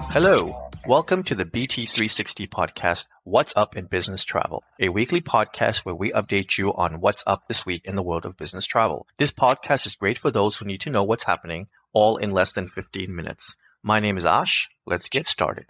Hello, welcome to the BT360 podcast, What's Up in Business Travel, a weekly podcast where we update you on what's up this week in the world of business travel. This podcast is great for those who need to know what's happening, all in less than 15 minutes. My name is Ash. Let's get started.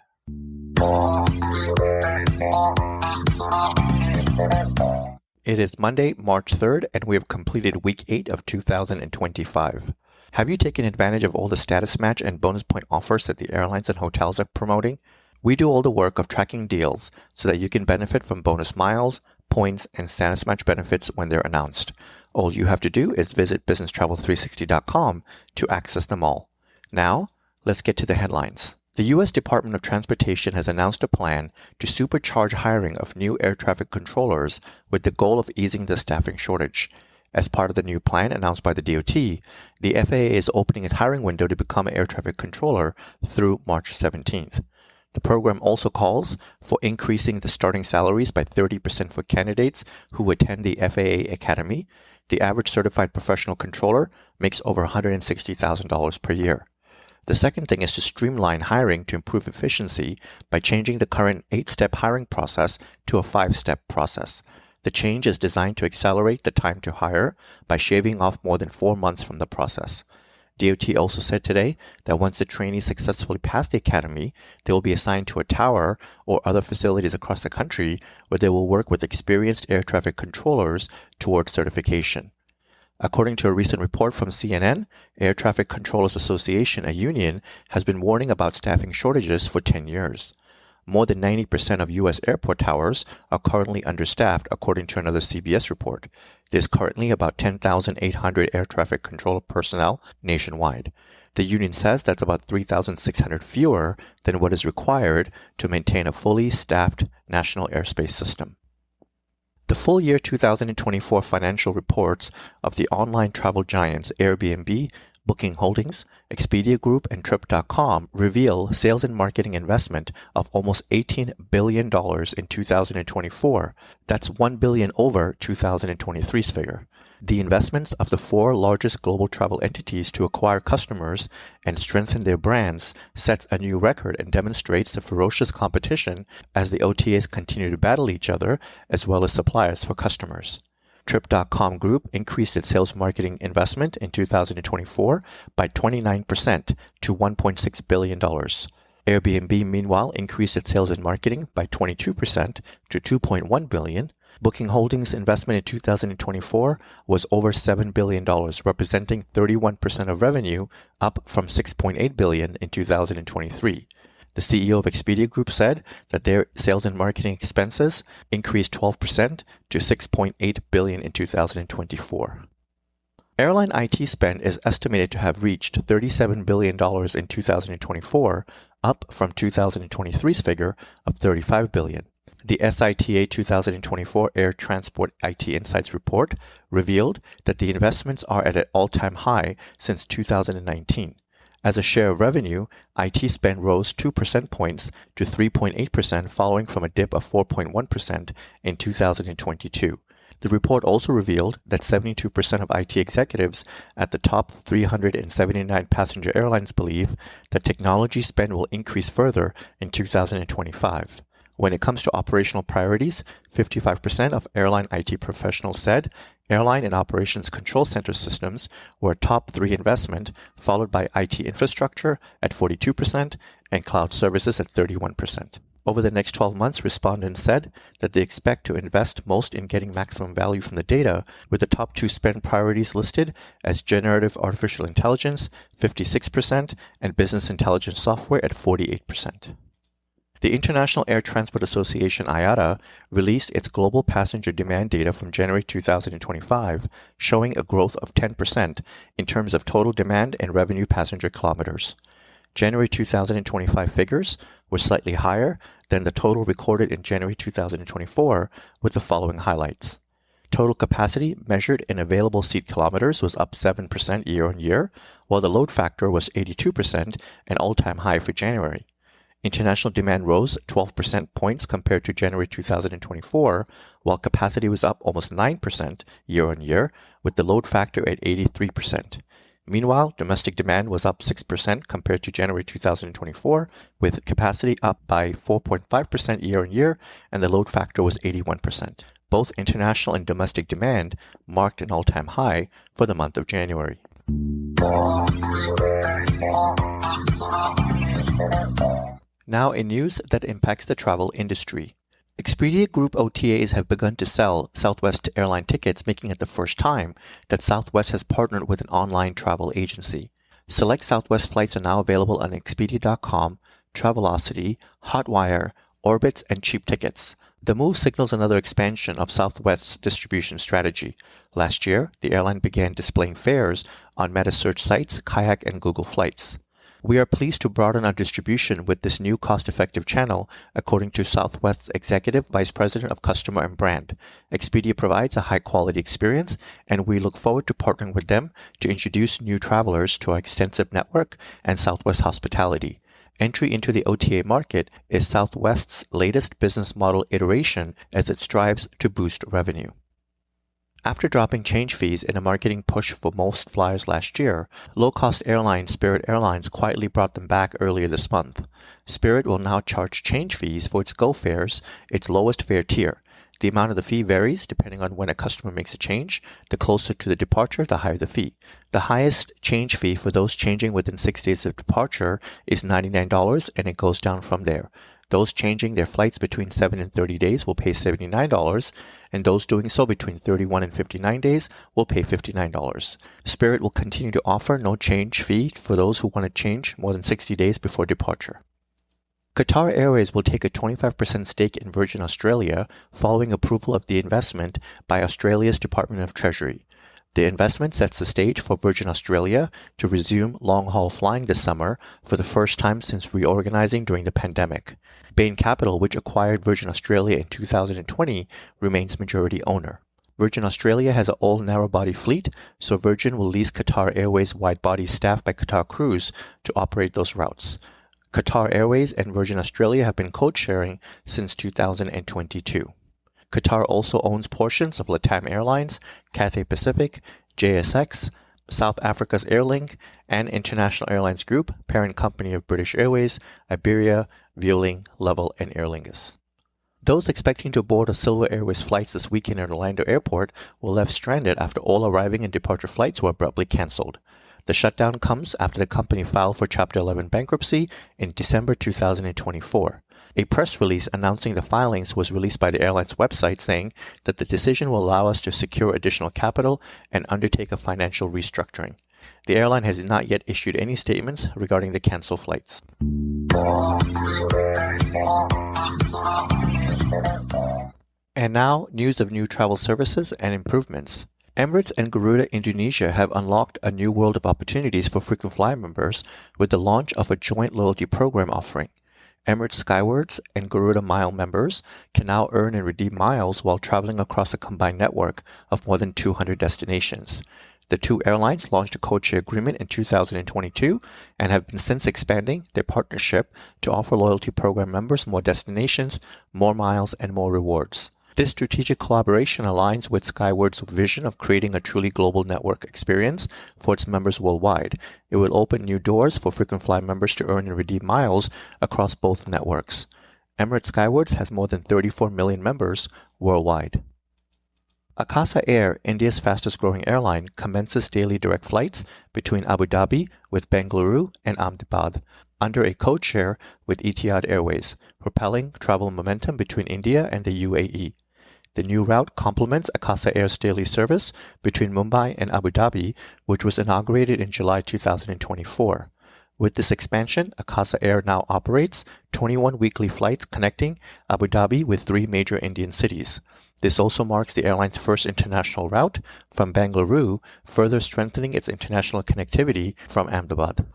It is Monday, March 3rd, and we have completed week 8 of 2025. Have you taken advantage of all the status match and bonus point offers that the airlines and hotels are promoting? We do all the work of tracking deals so that you can benefit from bonus miles, points, and status match benefits when they're announced. All you have to do is visit businesstravel360.com to access them all. Now, let's get to the headlines. The U.S. Department of Transportation has announced a plan to supercharge hiring of new air traffic controllers with the goal of easing the staffing shortage. As part of the new plan announced by the DOT, the FAA is opening its hiring window to become an air traffic controller through March 17th. The program also calls for increasing the starting salaries by 30% for candidates who attend the FAA Academy. The average certified professional controller makes over $160,000 per year. The second thing is to streamline hiring to improve efficiency by changing the current 8-step hiring process to a 5-step process. The change is designed to accelerate the time to hire by shaving off more than 4 months from the process. DOT also said today that once the trainees successfully pass the academy, they will be assigned to a tower or other facilities across the country where they will work with experienced air traffic controllers towards certification. According to a recent report from CNN, Air Traffic Controllers Association, a union, has been warning about staffing shortages for 10 years. More than 90% of U.S. airport towers are currently understaffed, according to another CBS report. There's currently about 10,800 air traffic controller personnel nationwide. The union says that's about 3,600 fewer than what is required to maintain a fully staffed national airspace system. The full year 2024 financial reports of the online travel giants Airbnb, Booking Holdings, Expedia Group, and Trip.com reveal sales and marketing investment of almost $18 billion in 2024. That's $1 billion over 2023's figure. The investments of the 4 largest global travel entities to acquire customers and strengthen their brands sets a new record and demonstrates the ferocious competition as the OTAs continue to battle each other as well as suppliers for customers. Trip.com Group increased its sales marketing investment in 2024 by 29% to $1.6 billion. Airbnb, meanwhile, increased its sales and marketing by 22% to $2.1 billion. Booking Holdings' investment in 2024 was over $7 billion, representing 31% of revenue, up from $6.8 billion in 2023. The CEO of Expedia Group said that their sales and marketing expenses increased 12% to $6.8 billion in 2024. Airline IT spend is estimated to have reached $37 billion in 2024, up from 2023's figure of $35 billion. The SITA 2024 Air Transport IT Insights report revealed that the investments are at an all-time high since 2019. As a share of revenue, IT spend rose 2 percentage points to 3.8%, following from a dip of 4.1% in 2022. The report also revealed that 72% of IT executives at the top 379 passenger airlines believe that technology spend will increase further in 2025. When it comes to operational priorities, 55% of airline IT professionals said airline and operations control center systems were a top 3 investment, followed by IT infrastructure at 42% and cloud services at 31%. Over the next 12 months, respondents said that they expect to invest most in getting maximum value from the data, with the top 2 spend priorities listed as generative artificial intelligence, 56%, and business intelligence software at 48%. The International Air Transport Association IATA released its global passenger demand data from January 2025, showing a growth of 10% in terms of total demand and revenue passenger kilometers. January 2025 figures were slightly higher than the total recorded in January 2024, with the following highlights. Total capacity measured in available seat kilometers was up 7% year-on-year, while the load factor was 82%, an all-time high for January. International demand rose 12% points compared to January 2024, while capacity was up almost 9% year-on-year, with the load factor at 83%. Meanwhile, domestic demand was up 6% compared to January 2024, with capacity up by 4.5% year-on-year, and the load factor was 81%. Both international and domestic demand marked an all-time high for the month of January. Now in news that impacts the travel industry. Expedia Group OTAs have begun to sell Southwest airline tickets, making it the first time that Southwest has partnered with an online travel agency. Select Southwest flights are now available on Expedia.com, Travelocity, Hotwire, Orbitz, and Cheap Tickets. The move signals another expansion of Southwest's distribution strategy. Last year, the airline began displaying fares on meta-search sites, Kayak, and Google Flights. We are pleased to broaden our distribution with this new cost-effective channel, according to Southwest's Executive Vice President of Customer and Brand. Expedia provides a high-quality experience, and we look forward to partnering with them to introduce new travelers to our extensive network and Southwest hospitality. Entry into the OTA market is Southwest's latest business model iteration as it strives to boost revenue. After dropping change fees in a marketing push for most flyers last year, low-cost airline Spirit Airlines quietly brought them back earlier this month. Spirit will now charge change fees for its Go fares, its lowest fare tier. The amount of the fee varies depending on when a customer makes a change. The closer to the departure, the higher the fee. The highest change fee for those changing within 6 days of departure is $99, and it goes down from there. Those changing their flights between 7 and 30 days will pay $79, and those doing so between 31 and 59 days will pay $59. Spirit will continue to offer no change fee for those who want to change more than 60 days before departure. Qatar Airways will take a 25% stake in Virgin Australia following approval of the investment by Australia's Department of Treasury. The investment sets the stage for Virgin Australia to resume long-haul flying this summer for the first time since reorganizing during the pandemic. Bain Capital, which acquired Virgin Australia in 2020, remains majority owner. Virgin Australia has an all-narrow-body fleet, so Virgin will lease Qatar Airways wide-body staffed by Qatar Crews to operate those routes. Qatar Airways and Virgin Australia have been code-sharing since 2022. Qatar also owns portions of LATAM Airlines, Cathay Pacific, JSX, South Africa's Airlink, and International Airlines Group, parent company of British Airways, Iberia, Vueling, Level, and Aer Lingus. Those expecting to board a Silver Airways flights this weekend at Orlando Airport were left stranded after all arriving and departure flights were abruptly cancelled. The shutdown comes after the company filed for Chapter 11 bankruptcy in December 2024. A press release announcing the filings was released by the airline's website saying that the decision will allow us to secure additional capital and undertake a financial restructuring. The airline has not yet issued any statements regarding the canceled flights. And now, news of new travel services and improvements. Emirates and Garuda Indonesia have unlocked a new world of opportunities for frequent flyer members with the launch of a joint loyalty program offering. Emirates Skywards and Garuda Mile members can now earn and redeem miles while traveling across a combined network of more than 200 destinations. The two airlines launched a codeshare agreement in 2022 and have been since expanding their partnership to offer loyalty program members more destinations, more miles, and more rewards. This strategic collaboration aligns with Skywards' vision of creating a truly global network experience for its members worldwide. It will open new doors for frequent flyer members to earn and redeem miles across both networks. Emirates Skywards has more than 34 million members worldwide. Akasa Air, India's fastest-growing airline, commences daily direct flights between Abu Dhabi with Bengaluru and Ahmedabad under a codeshare with Etihad Airways, propelling travel momentum between India and the UAE. The new route complements Akasa Air's daily service between Mumbai and Abu Dhabi, which was inaugurated in July 2024. With this expansion, Akasa Air now operates 21 weekly flights connecting Abu Dhabi with 3 major Indian cities. This also marks the airline's first international route from Bengaluru, further strengthening its international connectivity from Ahmedabad.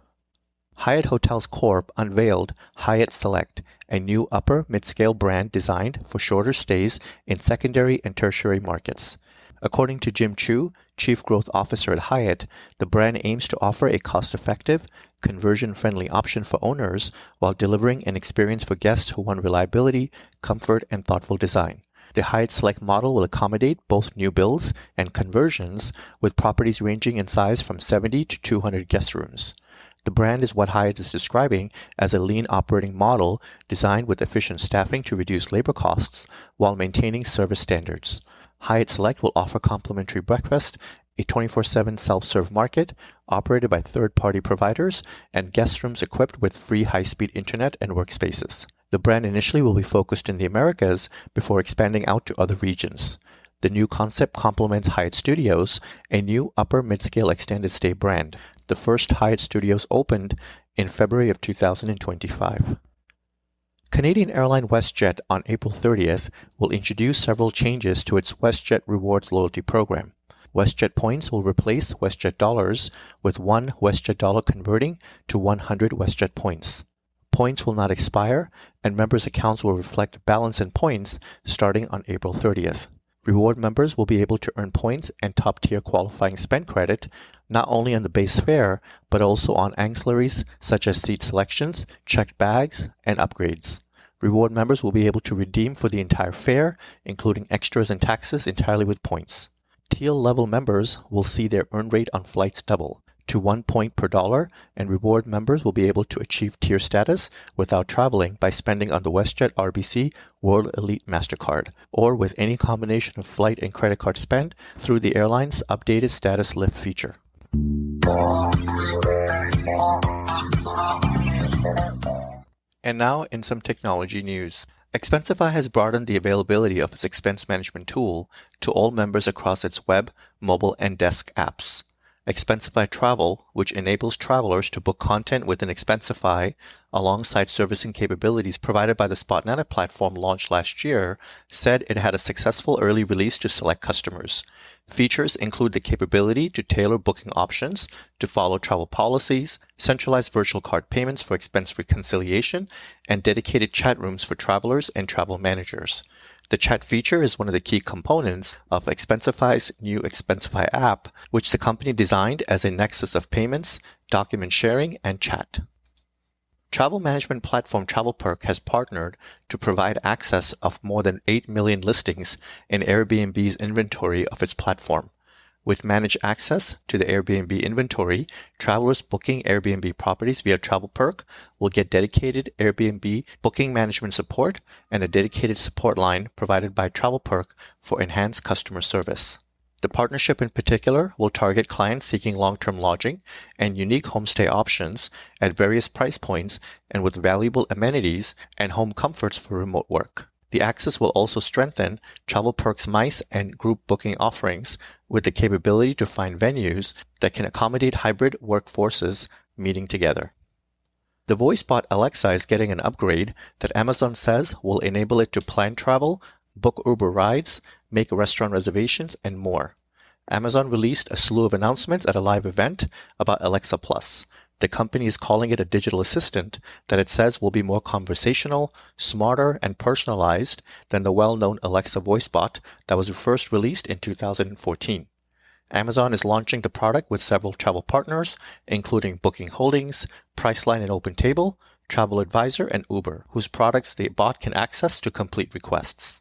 Hyatt Hotels Corp unveiled Hyatt Select, a new upper mid-scale brand designed for shorter stays in secondary and tertiary markets. According to Jim Chu, Chief Growth Officer at Hyatt, the brand aims to offer a cost-effective, conversion-friendly option for owners while delivering an experience for guests who want reliability, comfort, and thoughtful design. The Hyatt Select model will accommodate both new builds and conversions, with properties ranging in size from 70 to 200 guest rooms. The brand is what Hyatt is describing as a lean operating model designed with efficient staffing to reduce labor costs while maintaining service standards. Hyatt Select will offer complimentary breakfast, a 24/7 self-serve market operated by third-party providers, and guest rooms equipped with free high-speed internet and workspaces. The brand initially will be focused in the Americas before expanding out to other regions. The new concept complements Hyatt Studios, a new upper mid-scale extended stay brand. The first Hyatt Studios opened in February of 2025. Canadian airline WestJet on April 30th will introduce several changes to its WestJet Rewards loyalty program. WestJet points will replace WestJet dollars, with one WestJet dollar converting to 100 WestJet points. Points will not expire, and members' accounts will reflect balance in points starting on April 30th. Reward members will be able to earn points and top-tier qualifying spend credit, not only on the base fare, but also on ancillaries such as seat selections, checked bags, and upgrades. Reward members will be able to redeem for the entire fare, including extras and taxes, entirely with points. Teal level members will see their earn rate on flights double to 1 point per dollar, and reward members will be able to achieve tier status without traveling by spending on the WestJet RBC World Elite MasterCard, or with any combination of flight and credit card spend through the airline's updated status lift feature. And now in some technology news. Expensify has broadened the availability of its expense management tool to all members across its web, mobile, and desk apps. Expensify Travel, which enables travelers to book content within Expensify alongside servicing capabilities provided by the Spotnetta platform launched last year, said it had a successful early release to select customers. Features include the capability to tailor booking options to follow travel policies, centralized virtual card payments for expense reconciliation, and dedicated chat rooms for travelers and travel managers. The chat feature is one of the key components of Expensify's new Expensify app, which the company designed as a nexus of payments, document sharing, and chat. Travel management platform TravelPerk has partnered to provide access of more than 8 million listings in Airbnb's inventory of its platform. With managed access to the Airbnb inventory, travelers booking Airbnb properties via TravelPerk will get dedicated Airbnb booking management support and a dedicated support line provided by TravelPerk for enhanced customer service. The partnership in particular will target clients seeking long-term lodging and unique homestay options at various price points and with valuable amenities and home comforts for remote work. The access will also strengthen TravelPerk's MICE and group booking offerings with the capability to find venues that can accommodate hybrid workforces meeting together. The voice bot Alexa is getting an upgrade that Amazon says will enable it to plan travel, book Uber rides, make restaurant reservations, and more. Amazon released a slew of announcements at a live event about Alexa Plus. The company is calling it a digital assistant that it says will be more conversational, smarter, and personalized than the well-known Alexa voice bot that was first released in 2014. Amazon is launching the product with several travel partners, including Booking Holdings, Priceline and OpenTable, Travel Advisor, and Uber, whose products the bot can access to complete requests.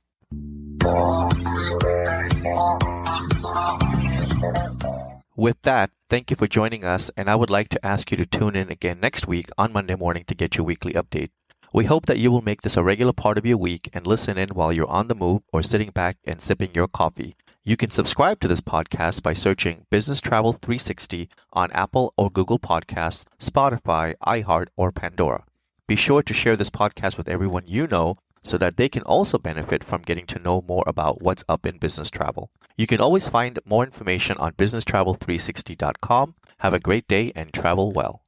With that, thank you for joining us, and I would like to ask you to tune in again next week on Monday morning to get your weekly update. We hope that you will make this a regular part of your week and listen in while you're on the move or sitting back and sipping your coffee. You can subscribe to this podcast by searching Business Travel 360 on Apple or Google Podcasts, Spotify, iHeart, or Pandora. Be sure to share this podcast with everyone you know so that they can also benefit from getting to know more about what's up in business travel. You can always find more information on businesstravel360.com. Have a great day and travel well.